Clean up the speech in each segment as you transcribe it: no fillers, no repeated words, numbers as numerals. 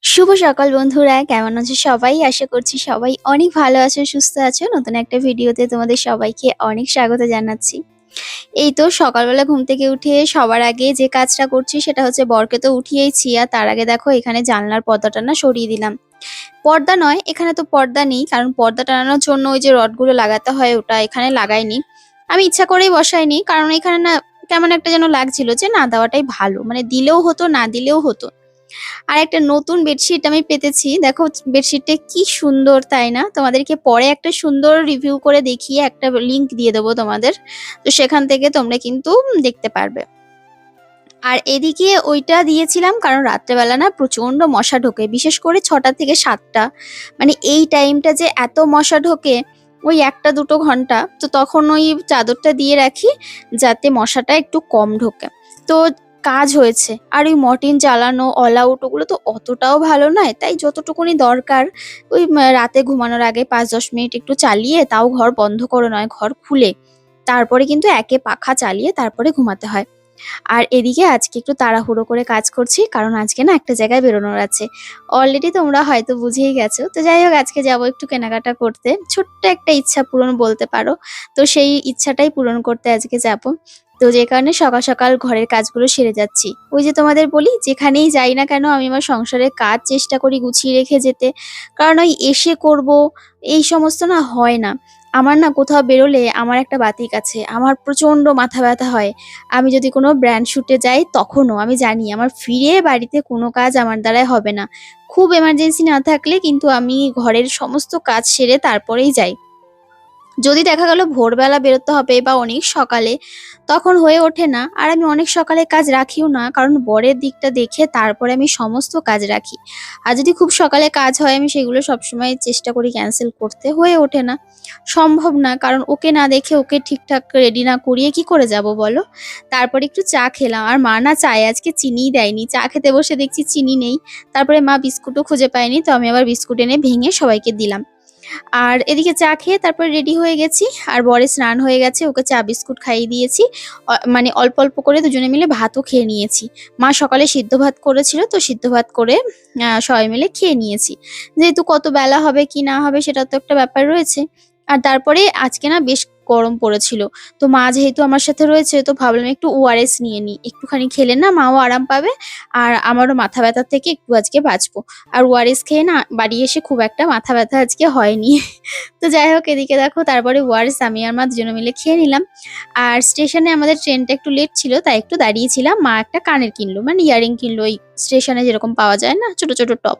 শুভ সকাল বন্ধুরা, কেমন আছো সবাই? আশা করছি সবাই অনেক ভালো আছো, সুস্থ আছো। নতুন একটা ভিডিওতে তোমাদের সবাইকে অনেক স্বাগত জানাচ্ছি। এই তো সকালবেলা ঘুম থেকে উঠে সবার আগে যে কাজটা করছি সেটা হচ্ছে বরকে তো উঠিয়েইছি, আর তার আগে দেখো এখানে জানলার পর্দাটা না সরিয়ে দিলাম। পর্দা নয়, এখানে তো পর্দা নেই, কারণ পর্দা টানানোর জন্য ওই যে রডগুলো লাগাতে হয় ওটা এখানে লাগাইনি। আমি ইচ্ছা করেই বসাইনি, কারণ এখানে না কেমন একটা যেন লাগছিল যে না দেওয়াটাই ভালো, মানে দিলেও হতো না দিলেও হতো। আর একটা নতুন বেডশিট আমি পেতেছি। দেখো বেডশিটটা কি সুন্দর, তাই না? তোমাদেরকে পরে একটা সুন্দর রিভিউ করে দেখিয়ে একটা লিংক দিয়ে দেবো তোমাদের। তো সেখান থেকে তোমরা কিন্তু দেখতে পারবে। আর এদিকে ওইটা দিয়েছিলাম কারণ রাত্রেবেলা না প্রচন্ড মশা ঢোকে, বিশেষ করে ৬টা থেকে ৭টা। মানে এই টাইমটা যে এত মশা ঢোকে, ওই ১টা ২টো ঘন্টা, তো তখন ওই চাদরটা দিয়ে রাখি যাতে মশাটা একটু কম ঢোকে। তো কাজ হয়েছে। আর ওই মর্টিন চালানো অল আউট ওগুলো তো অতটাও ভালো নয়, তাই যতটুকুনি দরকার ওই রাতে ঘুমানোর আগে ৫-১০ মিনিট একটু চালিয়ে, তাও ঘর বন্ধ করে নয়, ঘর খুলে তারপরে কিন্তু একে পাখা চালিয়ে তারপরে ঘুমাতে হয়। আর এদিকে আজকে একটু তাড়াহুড়ো করে কাজ করছি, কারণ আজকে না একটা জায়গায় বেরোনোর আছে। অলরেডি তোমরা হয়তো বুঝেই গেছো। তো যাই হোক, আজকে যাবো একটু কেনাকাটা করতে। ছোট্ট একটা ইচ্ছা পূরণ বলতে পারো। তো সেই ইচ্ছাটাই পূরণ করতে আজকে যাবো। তো যে কারণে সকাল সকাল ঘরের কাজগুলো সেরে যাচ্ছি। ওই যে তোমাদের বলি, যেখানেই যাই না কেন আমি আমার সংসারের কাজ চেষ্টা করি গুছিয়ে রেখে যেতে। কারণ ওই এসে করব এই সমস্ত না হয় না। আমার না কোথাও বেরোলে আমার একটা বাতিক আছে। আমার প্রচন্ড মাথা ব্যথা হয়। আমি যদি কোনো ব্র্যান্ড শুটে যাই তখনও আমি জানি আমার ফিরে বাড়িতে কোনো কাজ আমার দ্বারাই হবে না। খুব এমার্জেন্সি না থাকলে কিন্তু আমি ঘরের সমস্ত কাজ সেরে তারপরেই যাই। যদি দেখা গেল ভোরবেলা বেরোতে হবে বা অনেক সকালে, তখন হয়ে ওঠে না। আর আমি অনেক সকালে কাজ রাখিও না, কারণ বরের দিকটা দেখে তারপরে আমি সমস্ত কাজ রাখি। আর যদি খুব সকালে কাজ হয় আমি সেগুলো সবসময় চেষ্টা করি ক্যান্সেল করতে, হয়ে ওঠে না, সম্ভব না। কারণ ওকে না দেখে ওকে ঠিকঠাক রেডি না করিয়ে কি করে যাব বলো? তারপরে একটু চা খেলাম, আর মা না চায়ে আজকে চিনিই দেয়নি। চা খেতে বসে দেখছি চিনি নেই। তারপরে মা বিস্কুটও খুঁজে পায়নি, তো আমি আবার বিস্কুট এনে ভেঙে সবাইকে দিলাম। আর এদিকে চা খেয়ে তারপরে রেডি হয়ে গেছি। আর বরের স্নান হয়ে গেছে, ওকে চা বিস্কুট খাইয়ে দিয়েছি। মানে অল্প অল্প করে দুজনে মিলে ভাতও খেয়ে নিয়েছি। মা সকালে সিদ্ধ ভাত করেছিল, তো সিদ্ধ ভাত করে সবাই মিলে খেয়ে নিয়েছি। যেহেতু কত বেলা হবে কি না হবে সেটা তো একটা ব্যাপার রয়েছে। আর তারপরে আজকে না বেশ গরম পড়েছিল। তো মা যেহেতু আমার সাথে রয়েছে, তো ভাবলাম একটু ওআরএস নিয়ে নিই, একটুখানি খেলে না মাও আরাম পাবে। আর আমারও মাথা ব্যথার থেকে একটু আজকে বাঁচবো। আর ওআরএস খেয়ে না বাড়ি এসে খুব একটা মাথা ব্যথা আজকে হয়নি। তো যাই হোক, এদিকে দেখো তারপরে ওআরএস আমি আর মা দুজনে মিলে খেয়ে নিলাম। আর স্টেশনে আমাদের ট্রেনটা একটু লেট ছিল, তাই একটু দাঁড়িয়েছিলাম। মা একটা কানের কিনলো, মানে ইয়ারিং কিনলো, ওই স্টেশনে যেরকম পাওয়া যায় না ছোট ছোট টপ।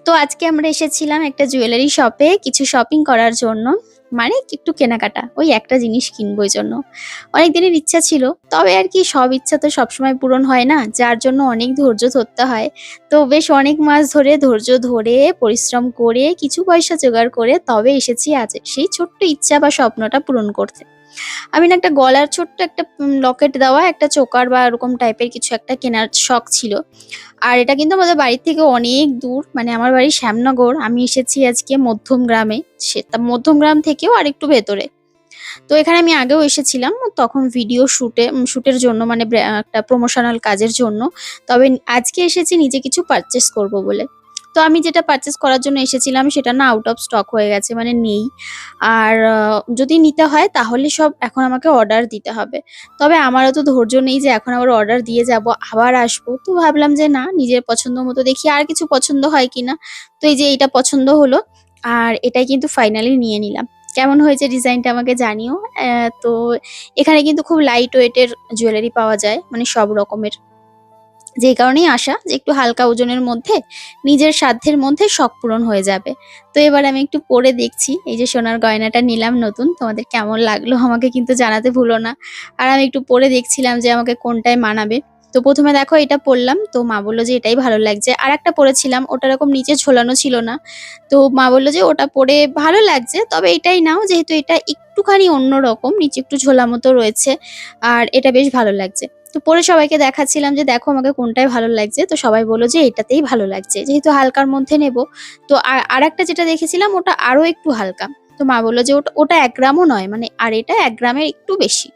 তো আজকে আমরা এসেছিলাম একটা জুয়েলারি শপে কিছু শপিং করার জন্য। মানে একটু কেনাকাটা, ওই একটা জিনিস কিনবো এই জন্য। অনেক দিনের ইচ্ছা ছিল, তবে আর কি সব ইচ্ছা তো সবসময় পূরণ হয় না, যার জন্য অনেক ধৈর্য ধরতে হয়। তো বেশ অনেক মাস ধরে ধৈর্য ধরে পরিশ্রম করে কিছু পয়সা জোগাড় করে তবে এসেছি আজ সেই ছোট্ট ইচ্ছা বা স্বপ্নটা পূরণ করতে। আমি না একটা গলার ছোট্ট একটা লকেট দেওয়া একটা চোকার বা এরকম টাইপের কিছু একটা কেনার শখ ছিল। আর এটা কিন্তু আমাদের বাড়ি থেকে অনেক দূর, মানে আমার বাড়ি শ্যামনগর, আমি এসেছি আজকে মধ্যমগ্রামে। সেটা মধ্যমগ্রাম থেকেও আরেকটু ভেতরে। তো এখানে আমি আগেও এসেছিলাম, তখন ভিডিও শুটের জন্য, মানে একটা প্রমোশনাল কাজের জন্য। তবে আজকে এসেছি নিজে কিছু পারচেস করব বলে। তো আমি যেটা পারচেস করার জন্য এসেছিলাম সেটা না আউট অফ স্টক হয়ে গেছে, মানে নেই। আর যদি নিতে হয় তাহলে সব এখন আমাকে অর্ডার দিতে হবে। তবে আমারও তো ধৈর্য নেই যে এখন আবার অর্ডার দিয়ে যাব আবার আসবো। তো ভাবলাম যে না, নিজের পছন্দ মতো দেখি আর কিছু পছন্দ হয় কিনা। তো এই যে এটা পছন্দ হলো, আর এটাই কিন্তু ফাইনালি নিয়ে নিলাম। কেমন হয়েছে ডিজাইনটা আমাকে জানিও। তো এখানে কিন্তু খুব লাইট ওয়েটের জুয়েলারি পাওয়া যায়, মানে সব রকমের। যেই কারণেই আসা যে একটু হালকা ওজনের মধ্যে নিজের সাধ্যের মধ্যে শখ পূরণ হয়ে যাবে। তো এবার আমি একটু পরে দেখছি, এই যে সোনার গয়নাটা নিলাম নতুন, তোমাদের কেমন লাগলো আমাকে কিন্তু জানাতে ভুলো না। আর আমি একটু পরে দেখছিলাম যে আমাকে কোনটায় মানাবে। তো প্রথমে দেখো এটা পরলাম, তো মা বললো যে এটাই ভালো লাগছে। আর একটা পরেছিলাম, ওটা এরকম নিচে ঝোলানো ছিল না। তো মা বললো যে ওটা পরে ভালো লাগছে, তবে এটাই নাও, যেহেতু এটা একটুখানি অন্যরকম, নিচে একটু ঝোলা মতো রয়েছে। আর এটা বেশ ভালো লাগছে। তো পরে সবাইকে দেখাচ্ছিলাম যে দেখো আমাকে কোনটায় ভালো লাগছে। তো সবাই বলল যে এটাতেই ভালো লাগছে, যেহেতু হালকার মধ্যে নেব। তো আরেকটা যেটা দেখেছিলাম ওটা আরো একটু হালকা। তো মা বলল যে ওটা ওটা ১ গ্রামও নয়, মানে আর এটা ১ গ্রামের একটু বেশি।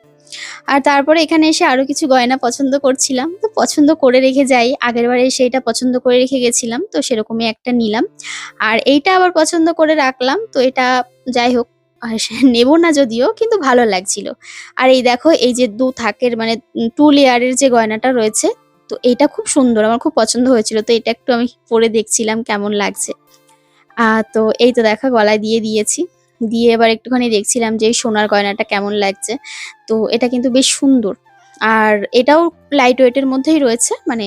আর তারপরে এখানে এসে আরো কিছু গয়না পছন্দ করছিলাম, তো পছন্দ করে রেখে যাই। আগেরবারে এসে এটা পছন্দ করে রেখে গেছিলাম, তো সেরকমই একটা নিলাম। আর এইটা আবার পছন্দ করে রাখলাম, তো এটা যাই হোক নেব না যদিও, কিন্তু ভালো লাগছিল। আর এই দেখো এই যে ২ থাকের মানে 2 লেয়ারের যে গয়নাটা রয়েছে, তো এইটা খুব সুন্দর, আমার খুব পছন্দ হয়েছিল। তো এটা একটু আমি পরে দেখছিলাম কেমন লাগছে। তো এই তো দেখো গলায় দিয়ে দিয়েছি। দিয়ে এবার একটুখানি দেখছিলাম যে এই সোনার গয়নাটা কেমন লাগছে। তো এটা কিন্তু বেশ সুন্দর। আর এটাও লাইট ওয়েট এর মধ্যেই রয়েছে। মানে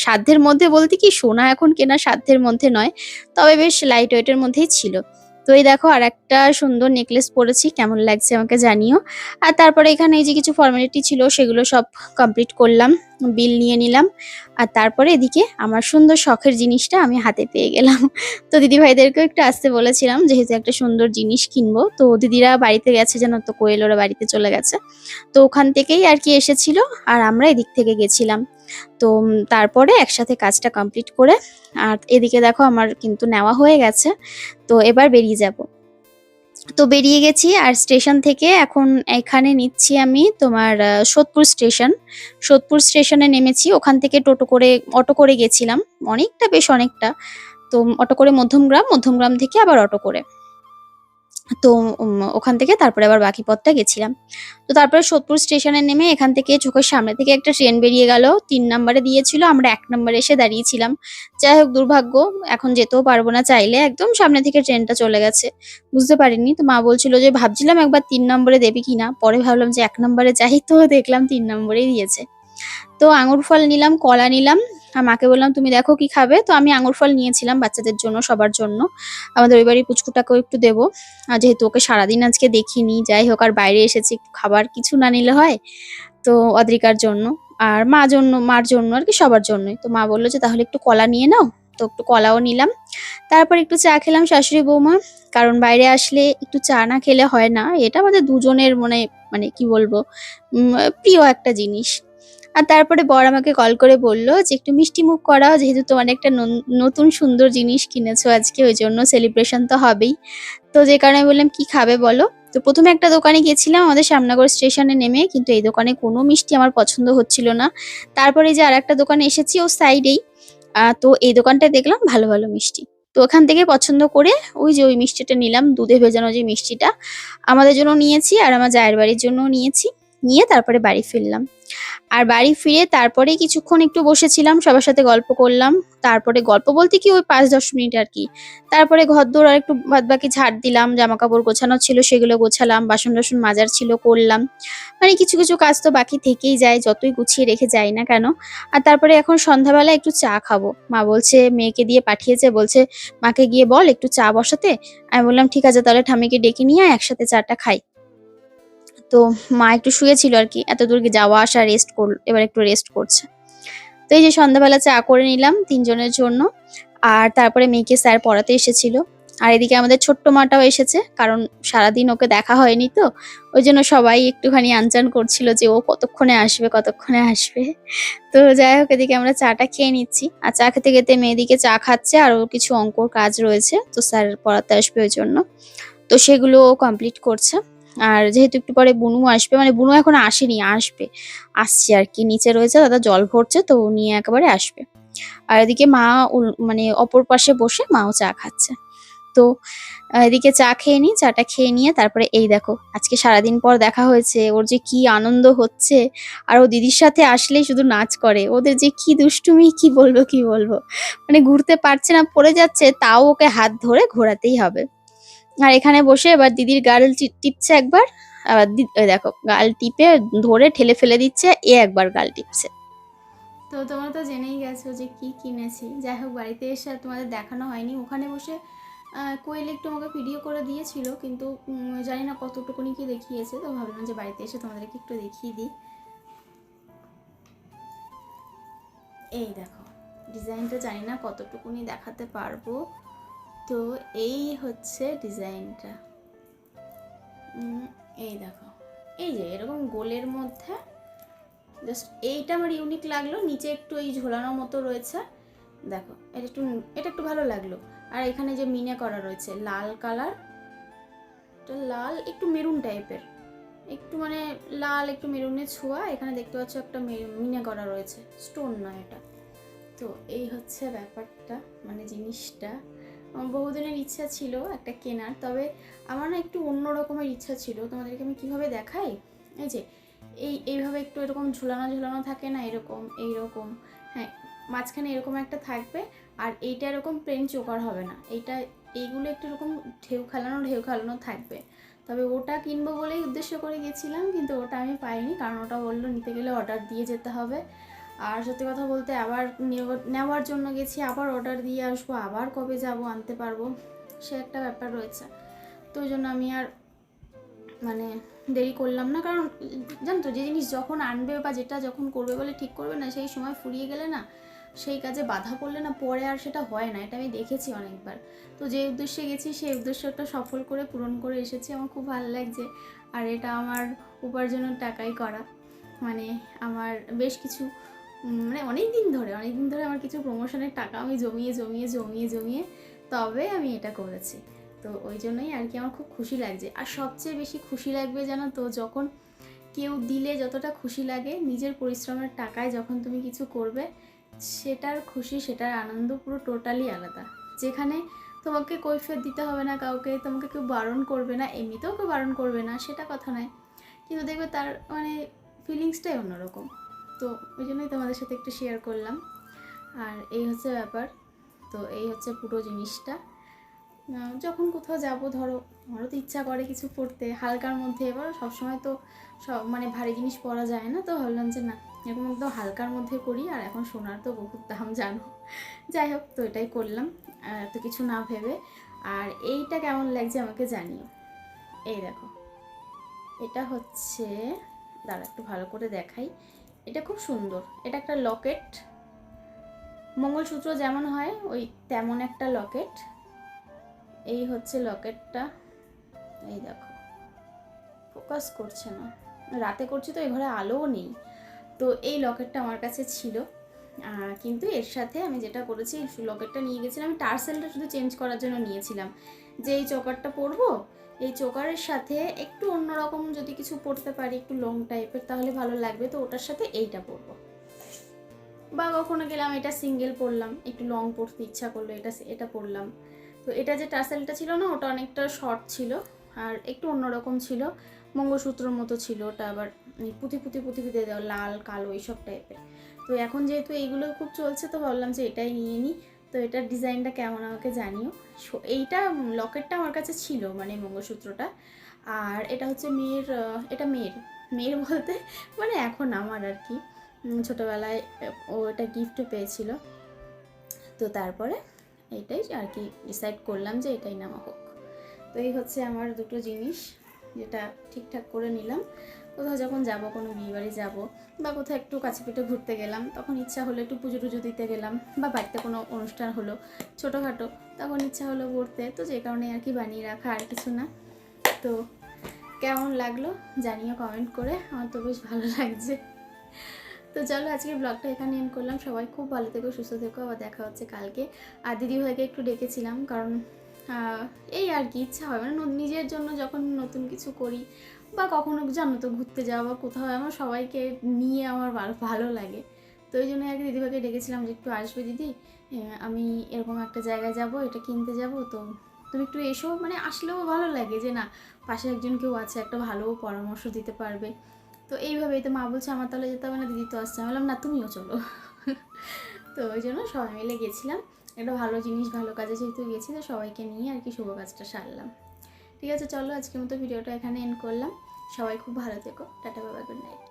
সাধ্যের মধ্যে বলতে কি সোনা এখন কেনা সাধ্যের মধ্যে নয়। তবে বেশ লাইট ওয়েট এর মধ্যেই ছিল। তো এই দেখো আরেকটা সুন্দর নেকলেস পরেছি। কেমন লাগছে আমাকে জানিও। আর তারপরে এখানে এই যে কিছু ফর্মালিটি ছিল সেগুলো সব কমপ্লিট করলাম। বিল নিয়ে নিলাম। আর তারপরে এদিকে আমার সুন্দর শখের জিনিসটা আমি হাতে পেয়ে গেলাম। তো দিদিভাইদেরকেও একটু আসতে বলেছিলাম, যেহেতু একটা সুন্দর জিনিস কিনবো। তো দিদিরা বাড়িতে গেছে, জানো তো কোয়েল ওরা বাড়িতে চলে গেছে। তো ওখান থেকেই আর কি এসেছিল, আর আমরা এদিক থেকে গেছিলাম। তো তারপরে একসাথে কাজটা কমপ্লিট করে, আর এদিকে দেখো আমার কিন্তু নেওয়া হয়ে গেছে। তো এবার বেরিয়ে যাব। তো বেরিয়ে গেছি, আর স্টেশন থেকে এখন এখানে নিচ্ছি আমি তোমার সোদপুর স্টেশন। সোদপুর স্টেশনে নেমেছি, ওখান থেকে অটো করে গেছিলাম। অনেকটা, বেশ অনেকটা। তো অটো করে মধ্যমগ্রাম, মধ্যমগ্রাম থেকে আবার অটো করে। তো ওখান থেকে তারপরে আবার বাকি পথটা গেছিলাম। তো তারপরে সোদপুর স্টেশনে নেমে এখান থেকে চোখের সামনে থেকে একটা ট্রেন বেরিয়ে গেল। ৩ নাম্বারে দিয়েছিল, আমরা ১ নাম্বারে এসে দাঁড়িয়েছিলাম। যাই হোক দুর্ভাগ্য, এখন যেতেও পারবো না চাইলে। একদম সামনে থেকে ট্রেনটা চলে গেছে। বুঝতে পারিনি। তো মা বলছিল যে ভাবছিলাম একবার ৩ নম্বরে দেবে কিনা। পরে ভাবলাম যে ১ নম্বরে যাই, তো দেখলাম ৩ নম্বরেই দিয়েছে। তো আঙুর ফল নিলাম, কলা নিলাম। আর মাকে বললাম তুমি দেখো কি খাবে। তো আমি আঙুর ফল নিয়েছিলাম বাচ্চাদের জন্য, সবার জন্য। আমাদের ওই বাড়ির পুচকুটাকেও একটু দেবো। যেহেতু ওকে সারাদিন আজকে দেখিনি, যাই হোক আর বাইরে এসেছি, একটু খাবার কিছু না নিলে হয়। তো অদ্রিকার জন্য, আর মার জন্য আর কি, সবার জন্যই। তো মা বললো যে তাহলে একটু কলা নিয়ে নাও। তো একটু কলাও নিলাম। তারপর একটু চা খেলাম শাশুড়ি বৌমা। কারণ বাইরে আসলে একটু চা না খেলে হয় না। এটা আমাদের দুজনের মনে, মানে কি বলবো, প্রিয় একটা জিনিস। আর তারপরে বর আমাকে কল করে বলল যে একটু মিষ্টি মুখ করাও, যেহেতু তোমার একটা নতুন সুন্দর জিনিস কিনেছো আজকে, ওই জন্য সেলিব্রেশন তো হবেই। তো যে কারণে বললাম কি খাবে বলো। তো প্রথমে একটা দোকানে গেছিলাম আমাদের শ্যামনগর স্টেশনে নেমে, কিন্তু এই দোকানে কোনো মিষ্টি আমার পছন্দ হচ্ছিল না। তারপরে যে আর একটা দোকানে এসেছি ও সাইডেই, তো এই দোকানটায় দেখলাম ভালো ভালো মিষ্টি। তো ওখান থেকে পছন্দ করে ওই যে ওই মিষ্টিটা নিলাম, দুধে ভেজানো যে মিষ্টিটা। আমাদের জন্য নিয়েছি, আর আমার জায়ের বাড়ির জন্য নিয়েছি। নিয়ে তারপরে বাড়ি ফিরলাম। আর বাড়ি ফিরে তারপরে কিছুক্ষণ একটু বসেছিলাম, সবার সাথে গল্প করলাম। তারপরে গল্প বলতে কি ওই ৫-১০ মিনিট আর কি। তারপরে ঘরদোর আর একটু বাদবাকি ঝাড় দিলাম, জামাকাপড় গোছানো ছিল সেগুলো গোছালাম, বাসন-টাসন মাজার ছিল করলাম। মানে কিছু, কিছু কাজ তো বাকি থেকেই যায়, যতই গুছিয়ে রেখে যাই না কেন। আর তারপরে এখন সন্ধ্যাবেলা একটু চা খাবো। মা বলছে, মেয়েকে দিয়ে পাঠিয়েছে, বলছে মাকে গিয়ে বল একটু চা বসাতে। আমি বললাম ঠিক আছে তাহলে ঠাম্মিকে ডেকে নিয়ে আয়, একসাথে চাটা খাই। তো মা একটু শুয়েছিল আর কি, এতদূর যাওয়া আসা এবার একটু রেস্ট করছে। তো এই যে সন্ধ্যাবেলা চা করে নিলাম ৩ জনের জন্য। আর তারপরে মেয়েকে স্যার পড়াতে এসেছিল। আর এদিকে আমাদের ছোট্ট মাটাও এসেছে, কারণ সারাদিন ওকে দেখা হয়নি তো। ওই জন্য সবাই একটুখানি আনচান করছিল যে ও কতক্ষণে আসবে, কতক্ষণে আসবে। তো যাই হোক এদিকে আমরা চাটা খেয়ে নিচ্ছি। আর চা খেতে খেতে মেয়েদিকে চা খাচ্ছে, আর ওর কিছু অঙ্কর কাজ রয়েছে, তো স্যার পড়াতে আসবে ওই জন্য। তো সেগুলো ও কমপ্লিট করছে। আর যেহেতু একটু পরে বুনু আসবে, মানে বুনু এখনো আসেনি, আসছে আর কি, নিচে রয়েছে, দাদা জল ভরছে, তো ও নিয়ে একেবারে আসবে। আর এদিকে মা মানে অপর পাশে বসে মাও চা খাচ্ছে। তো এদিকে চা খেয়ে নিই, চাটা খেয়ে নিয়ে তারপরে এই দেখো আজকে সারাদিন পর দেখা হয়েছে, ওর যে কি আনন্দ হচ্ছে। আর ও দিদির সাথে আসলেই শুধু নাচ করে, ওদের যে কি দুষ্টুমি, কি বলবো কি বলবো। মানে ঘুরতে পারছে না, পড়ে যাচ্ছে, তাও ওকে হাত ধরে ঘোরাতেই হবে। আর এখানে বসে এবার দিদির গাল টিপছে একবার। আবার ওই দেখো গাল টিপে ধরে ঠেলে ফেলে দিচ্ছে, একবার গাল টিপছে। তো তোমরা তো জেনেই গেছো যে কি কিনেছি। যাই হোক বাড়িতে এসে আর তোমাদের দেখানো হয়নি। ওখানে বসে কোয়েল একটু আমাকে ভিডিও করে দিয়েছিল, কিন্তু জানি না কতটুকুনি কি দেখিয়েছে। তো ভাবলাম যে বাড়িতে এসে তোমাদেরকে একটু দেখিয়ে দিই। এই দেখো ডিজাইনটা জানি না কতটুকুনি দেখাতে পারবো। তো এই হচ্ছে ডিজাইনটা। এই দেখো, এই যে এরকম গোলের মধ্যে, জাস্ট এইটা আমার ইউনিক লাগলো। নিচে একটু এই ঝোলানো মতো রয়েছে, দেখো এটা একটু ভালো লাগলো। আর এখানে যে মিনে করা রয়েছে লাল কালার, লাল একটু মেরুন টাইপের, একটু মানে লাল একটু মেরুনের ছোঁয়া, এখানে দেখতে পাচ্ছ একটা মিনে করা রয়েছে, স্টোন নয় এটা। তো এই হচ্ছে ব্যাপারটা, মানে জিনিসটা আমার বহুদিনের ইচ্ছা ছিল একটা কেনার, তবে আমার না একটু অন্য রকমের ইচ্ছা ছিল। তোমাদেরকে আমি কীভাবে দেখাই, এই যে এইভাবে একটু এরকম ঝুলানো ঝুলানো থাকে না, এরকম এইরকম, হ্যাঁ মাঝখানে এরকম একটা থাকবে, আর এইটা এরকম প্লেন চোকার হবে না, এইগুলো একটু এরকম ঢেউ খেলানো থাকবে। তবে ওটা কিনবো বলেই উদ্দেশ্য করে গেছিলাম, কিন্তু ওটা আমি পাইনি, কারণ ওটা বললো নিতে গেলে অর্ডার দিয়ে যেতে হবে। আর সত্যি কথা বলতে আবার নেওয়ার জন্য গেছি, আবার অর্ডার দিয়ে আসবো, আবার কবে যাব আনতে পারবো, সে একটা ব্যাপার রয়েছে। তো ওই জন্য আমি আর মানে দেরি করলাম না, কারণ জানো তো যে জিনিস যখন আনবে বা যেটা যখন করবে বলে ঠিক করবে না, সেই সময় ফুরিয়ে গেলে না, সেই কাজে বাধা পড়লে না পরে আর সেটা হয় না, এটা আমি দেখেছি অনেকবার। তো যে উদ্দেশ্যে গেছি সেই উদ্দেশ্যটা সফল করে পূরণ করে এসেছি, আমার খুব ভালো লাগছে। আর এটা আমার উপার্জনের টাকাই করা, মানে আমার বেশ কিছু মানে অনেক দিন ধরে আমার কিছু প্রমোশনের টাকা আমি জমিয়ে তবে আমি এটা করেছি। তো ওই জন্যই আর কি আমার খুব খুশি লাগছে। আর সবচেয়ে বেশি খুশি লাগবে জানো তো, যখন কেউ দিলে যতটা খুশি লাগে, নিজের পরিশ্রমের টাকায় যখন তুমি কিছু করবে, সেটার খুশি, সেটার আনন্দ পুরো টোটালি আলাদা। যেখানে তোমাকে কৈফিয়ত দিতে হবে না কাউকে, তোমাকে কেউ বারণ করবে না, এমনিতেও কেউ বারণ করবে না, সেটা কথা নয়, কিন্তু দেখবে তার মানে ফিলিংসটাই অন্যরকম। তো ওই জন্যই তোমাদের সাথে একটু শেয়ার করলাম। আর এই হচ্ছে ব্যাপার। তো এই হচ্ছে পুরো জিনিসটা। যখন কোথাও যাব, ধরো আমারও তো ইচ্ছা করে কিছু পড়তে হালকার মধ্যে, এবার সবসময় তো সব মানে ভারী জিনিস পরা যায় না, তো ভাবলাম যে না এরকম একদম হালকার মধ্যে করি। আর এখন সোনার তো বহুত দাম জানো, যাই হোক তো এটাই করলাম, এত কিছু না ভেবে। আর এইটা কেমন লাগছে আমাকে জানিও। এই দেখো, এটা হচ্ছে, দাঁড়া একটু ভালো করে দেখাই, এটা খুব সুন্দর, এটা একটা লকেট, মঙ্গলসূত্র যেমন হয় ওই তেমন একটা লকেট। এই হচ্ছে লকেটটা, এই দেখো, ফোকাস করছে না, রাতে করছি তো এই ঘরে আলোও নেই। তো এই লকেটটা আমার কাছে ছিল, কিন্তু এর সাথে আমি যেটা করেছি, লকেটটা নিয়ে গেছিলাম, আমি টার্সেলটা শুধু চেঞ্জ করার জন্য নিয়েছিলাম, যে এই চোকারটা পরবো, এই চোকারের সাথে একটু অন্যরকম যদি কিছু পরতে পারি, একটু লং টাইপের, তাহলে ভালো লাগবে, তো ওটার সাথে এইটা পরবো। বা কখনো গেলাম এটা সিঙ্গেল পরলাম, একটু লং পরতে ইচ্ছা করলো, এটা পরলাম। তো এটা যে টার্সেলটা ছিল না, ওটা অনেকটা শর্ট ছিল আর একটু অন্যরকম ছিল, মঙ্গলসূত্রর মতো ছিল, ওটা আবার পুঁতি দেওয়া, লাল কালো এইসব টাইপের। তো এখন যেহেতু এইগুলো খুব চলছে, তো ভাবলাম যে এটাই নিয়ে নিই। তো এটার ডিজাইনটা কেমন আমাকে জানিও। এইটা লকেটটা আমার কাছে ছিল, মানে মঙ্গলসূত্রটা। আর এটা হচ্ছে এটা মেয়ের বলতে মানে এখন আমার আর কি, ছোটোবেলায় ও এটা গিফট পেয়েছিল। তো তারপরে এইটাই আর কি ডিসাইড করলাম যে এটাই নেওয়া হোক। তো এই হচ্ছে আমার দুটো জিনিস, যেটা ঠিকঠাক করে নিলাম। কোথাও যখন যাব, কোনো বিয়েবাড়ি যাব, বা কোথাও একটু কাছে পিঠে ঘুরতে গেলাম, তখন ইচ্ছা হলো একটু পুজো টুজো দিতে গেলাম, বা বাড়িতে কোনো অনুষ্ঠান হলো ছোটোখাটো, তখন ইচ্ছা হলো পড়তে, তো যে কারণে আর কি বানিয়ে রাখা, আর কিছু না। তো কেমন লাগলো জানিও কমেন্ট করে, আমার তো বেশ ভালো লাগছে। তো চলো আজকের ব্লগটা এখানে এন্ড করলাম। সবাই খুব ভালো থেকো, সুস্থ থেকো, আবার দেখা হচ্ছে কালকে। আর দিদিভাইকে একটু ডেকেছিলাম, কারণ এই আর কি ইচ্ছা হয়, মানে নিজের জন্য যখন নতুন কিছু করি, বা কখনো জানো তো ঘুরতে যাওয়া বা কোথাও, আমার সবাইকে নিয়ে আমার ভালো লাগে। তো ওই জন্য আর কি দিদিভাইকে ডেকেছিলাম যে একটু আসবে দিদি, আমি এরকম একটা জায়গায় যাব, এটা কিনতে যাব, তো তুমি একটু এসো, মানে আসলেও ভালো লাগে যে না পাশে একজন কেউ আছে, একটা ভালো পরামর্শ দিতে পারবে। তো এইভাবেই তো মা বলছে আমার তাহলে যেতে হবে না, দিদি তো আসছে, আমি বললাম না তুমিও চলো। তো ওই জন্য সবাই মিলে গেছিলাম, একটা ভালো জিনিস ভালো কাজে যেহেতু গেছি, তো সবাইকে নিয়ে আর কি শুভ কাজটা সারলাম। ঠিক আছে, চলো আজকের মতো ভিডিওটা এখানে এন্ড করলাম। সবাই খুব ভালো থেকো, tata, bye bye, good night.